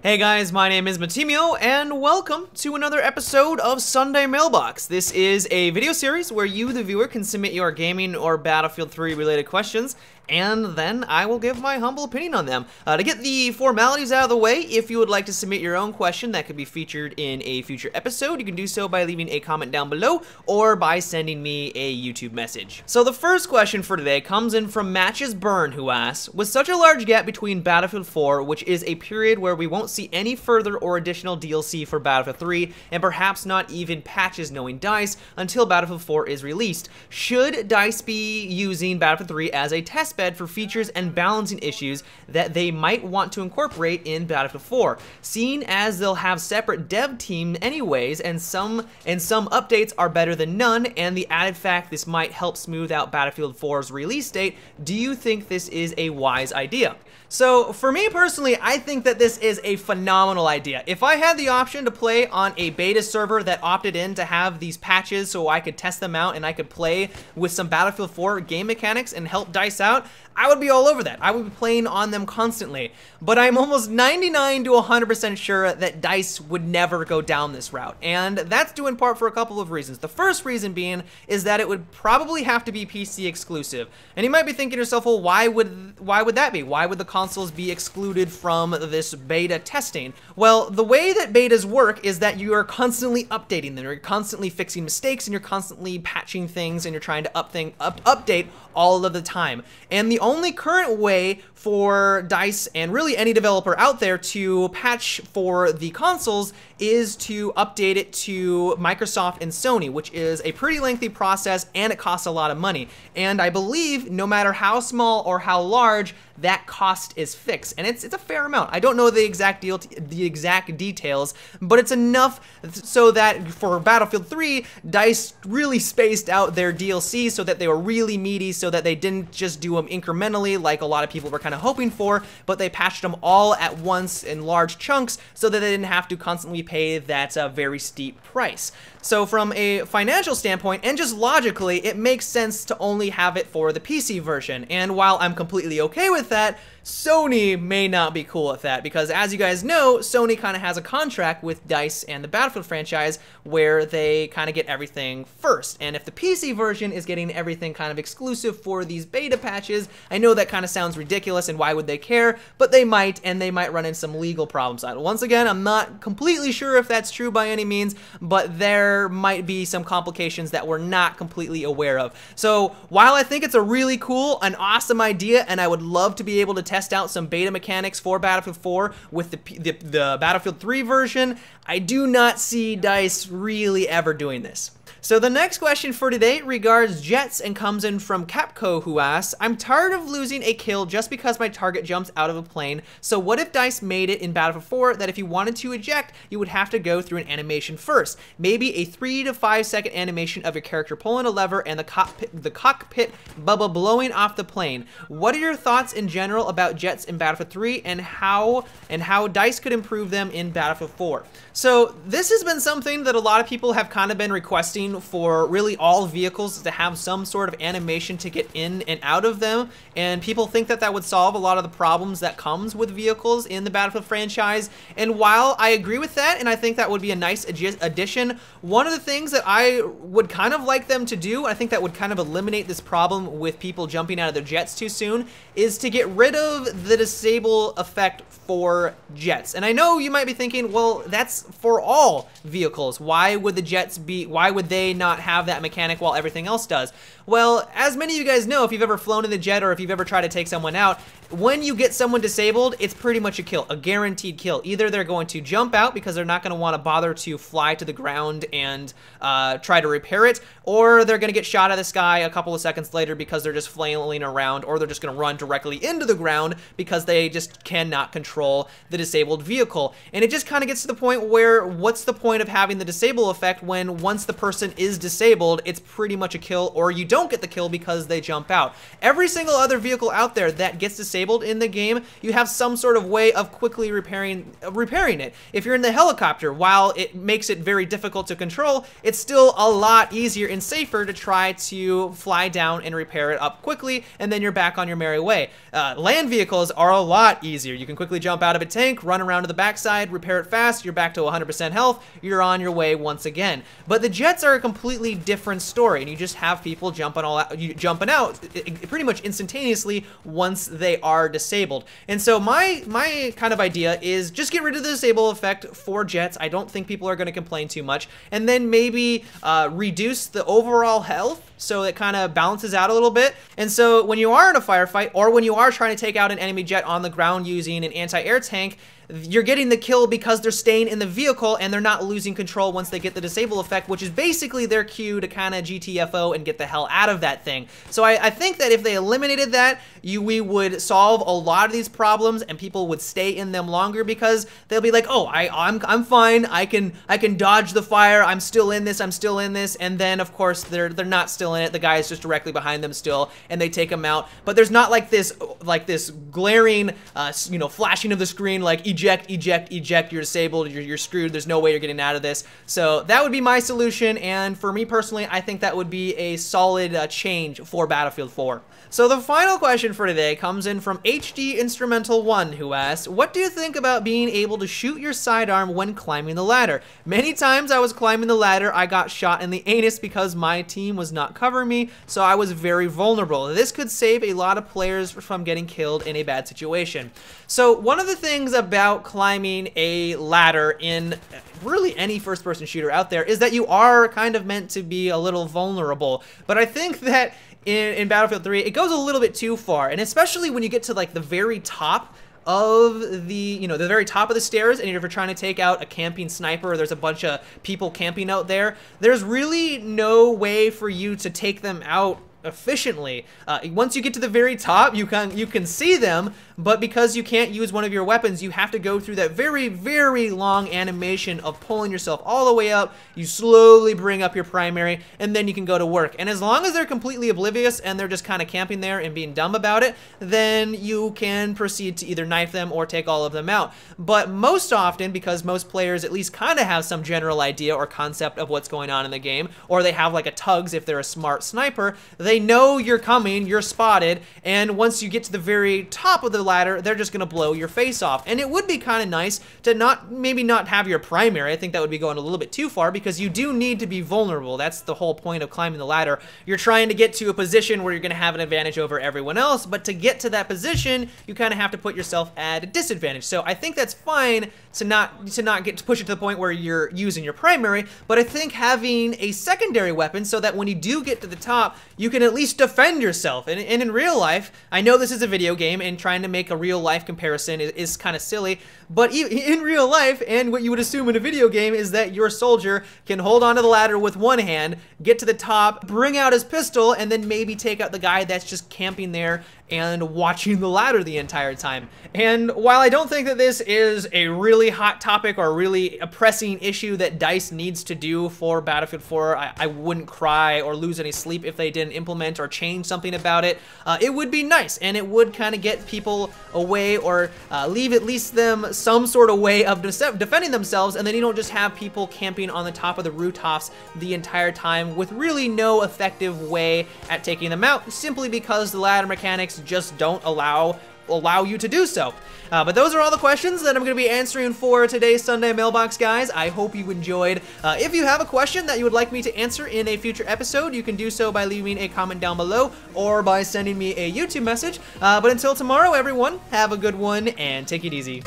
Hey guys, my name is Matimio, and welcome to another episode of Sunday Mailbox. This is a video series where you, the viewer, can submit your gaming or Battlefield 3 related questions, and then I will give my humble opinion on them. To get the formalities out of the way, if you would like to submit your own question that could be featured in a future episode, you can do so by leaving a comment down below or by sending me a YouTube message. So the first question for today comes in from Matches Burn, who asks, with such a large gap between Battlefield 4, which is a period where we won't see any further or additional DLC for Battlefield 3, and perhaps not even patches knowing DICE until Battlefield 4 is released, should DICE be using Battlefield 3 as a testbed for features and balancing issues that they might want to incorporate in Battlefield 4, seeing as they'll have separate dev team anyways, and some updates are better than none, and the added fact this might help smooth out Battlefield 4's release date? Do you think this is a wise idea? So for me personally, I think that this is a phenomenal idea. If I had the option to play on a beta server that opted in to have these patches so I could test them out and I could play with some Battlefield 4 game mechanics and help DICE out, I would be all over that. I would be playing on them constantly. But I'm almost 99 to 100% sure that DICE would never go down this route. And that's due in part for a couple of reasons. The first reason being is that it would probably have to be PC exclusive. And you might be thinking to yourself, well, why would that be? Why would the consoles be excluded from this beta testing? Well, the way that betas work is that you are constantly updating them. You're constantly fixing mistakes and you're constantly patching things and you're trying to update all of the time. And the only current way for DICE and really any developer out there to patch for the consoles is to update it to Microsoft and Sony, which is a pretty lengthy process and it costs a lot of money. And I believe no matter how small or how large, that cost is fixed, and it's a fair amount. I don't know the exact details, but it's enough so that for Battlefield 3, DICE really spaced out their DLC so that they were really meaty, so that they didn't just do them incrementally like a lot of people were kind of hoping for, but they patched them all at once in large chunks so that they didn't have to constantly pay that very steep price. So from a financial standpoint, and just logically, it makes sense to only have it for the PC version. And while I'm completely okay with that, Sony may not be cool with that, because as you guys know, Sony kind of has a contract with DICE and the Battlefield franchise where they kind of get everything first. And if the PC version is getting everything kind of exclusive for these beta patches, I know that kind of sounds ridiculous and why would they care, but they might, and they might run into some legal problems. Once again, I'm not completely sure if that's true by any means, but there might be some complications that we're not completely aware of. So while I think it's a really cool, an awesome idea, and I would love to be able to test out some beta mechanics for Battlefield 4 with the Battlefield 3 version, I do not see DICE really ever doing this. So the next question for today regards jets and comes in from Capco, who asks, I'm tired of losing a kill just because my target jumps out of a plane, so what if DICE made it in Battlefield 4 that if you wanted to eject, you would have to go through an animation first? Maybe a 3 to 5 second animation of your character pulling a lever and the cockpit bubble blowing off the plane. What are your thoughts in general about jets in Battlefield 3 and how DICE could improve them in Battlefield 4? So this has been something that a lot of people have kind of been requesting for really all vehicles, to have some sort of animation to get in and out of them, and people think that that would solve a lot of the problems that comes with vehicles in the Battlefield franchise. And while I agree with that, and I think that would be a nice addition, one of the things that I would kind of like them to do, I think that would kind of eliminate this problem with people jumping out of their jets too soon, is to get rid of the disable effect for jets. And I know you might be thinking, well, that's for all vehicles. Why would they not have that mechanic while everything else does? Well, as many of you guys know, if you've ever flown in the jet or if you've ever tried to take someone out, when you get someone disabled, it's pretty much a kill, a guaranteed kill. Either they're going to jump out because they're not going to want to bother to fly to the ground and try to repair it, or they're going to get shot out of the sky a couple of seconds later because they're just flailing around, or they're just going to run directly into the ground because they just cannot control the disabled vehicle. And it just kind of gets to the point where, what's the point of having the disable effect when once the person is disabled, it's pretty much a kill, or you don't get the kill because they jump out. Every single other vehicle out there that gets disabled disabled in the game, you have some sort of way of quickly repairing it. If you're in the helicopter, while it makes it very difficult to control, it's still a lot easier and safer to try to fly down and repair it up quickly, and then you're back on your merry way. Land vehicles are a lot easier. You can quickly jump out of a tank, run around to the backside, repair it fast, you're back to 100% health, you're on your way once again. But the jets are a completely different story, and you just have people jumping out pretty much instantaneously once they are disabled. And so my kind of idea is just get rid of the disable effect for jets. I don't think people are going to complain too much, and then maybe reduce the overall health so it kind of balances out a little bit. And so when you are in a firefight, or when you are trying to take out an enemy jet on the ground using an anti-air tank, you're getting the kill because they're staying in the vehicle and they're not losing control once they get the disable effect, which is basically their cue to kind of GTFO and get the hell out of that thing. So I think that if they eliminated that, we would solve a lot of these problems and people would stay in them longer, because they'll be like, oh, I'm fine, I can dodge the fire, I'm still in this, and then of course they're not still in it, the guy is just directly behind them still, and they take him out. But there's not like this glaring you know, flashing of the screen like eject, you're disabled, you're screwed, there's no way you're getting out of this. So that would be my solution, and for me personally, I think that would be a solid change for Battlefield 4. So the final question for today comes in from HD Instrumental 1, who asks, what do you think about being able to shoot your sidearm when climbing the ladder? Many times I was climbing the ladder, I got shot in the anus because my team was not covering me, so I was very vulnerable. This could save a lot of players from getting killed in a bad situation. So one of the things about climbing a ladder in really any first-person shooter out there is that you are kind of meant to be a little vulnerable. But I think that in Battlefield 3, it goes a little bit too far, and especially when you get to like the very top of the very top of the stairs, and if you're trying to take out a camping sniper, or there's a bunch of people camping out there, there's really no way for you to take them out efficiently. Once you get to the very top, you can see them, but because you can't use one of your weapons, you have to go through that very, very long animation of pulling yourself all the way up. You slowly bring up your primary, and then you can go to work. And as long as they're completely oblivious and they're just kind of camping there and being dumb about it, then you can proceed to either knife them or take all of them out. But most often, because most players at least kind of have some general idea or concept of what's going on in the game, or they have like a tugs if they're a smart sniper, they know you're coming, you're spotted, and once you get to the very top of the ladder, they're just gonna blow your face off. And it would be kind of nice to maybe not have your primary. I think that would be going a little bit too far, because you do need to be vulnerable. That's the whole point of climbing the ladder. You're trying to get to a position where you're gonna have an advantage over everyone else, but to get to that position, you kind of have to put yourself at a disadvantage. So I think that's fine to not get to push it to the point where you're using your primary, but I think having a secondary weapon so that when you do get to the top, you can at least defend yourself. And in real life, I know this is a video game, and trying to make a real life comparison is kind of silly, but in real life, and what you would assume in a video game, is that your soldier can hold onto the ladder with one hand, get to the top, bring out his pistol, and then maybe take out the guy that's just camping there and watching the ladder the entire time. And while I don't think that this is a really hot topic or really a pressing issue that DICE needs to do for Battlefield 4, I wouldn't cry or lose any sleep if they didn't implement or change something about it. It would be nice, and it would kind of get people away, or leave at least them some sort of way of defending themselves, and then you don't just have people camping on the top of the rooftops the entire time with really no effective way at taking them out, simply because the ladder mechanics just don't allow you to do so. But those are all the questions that I'm going to be answering for today's Sunday Mailbox, guys. I hope you enjoyed. If you have a question that you would like me to answer in a future episode, you can do so by leaving a comment down below or by sending me a YouTube message. But until tomorrow, everyone, have a good one and take it easy.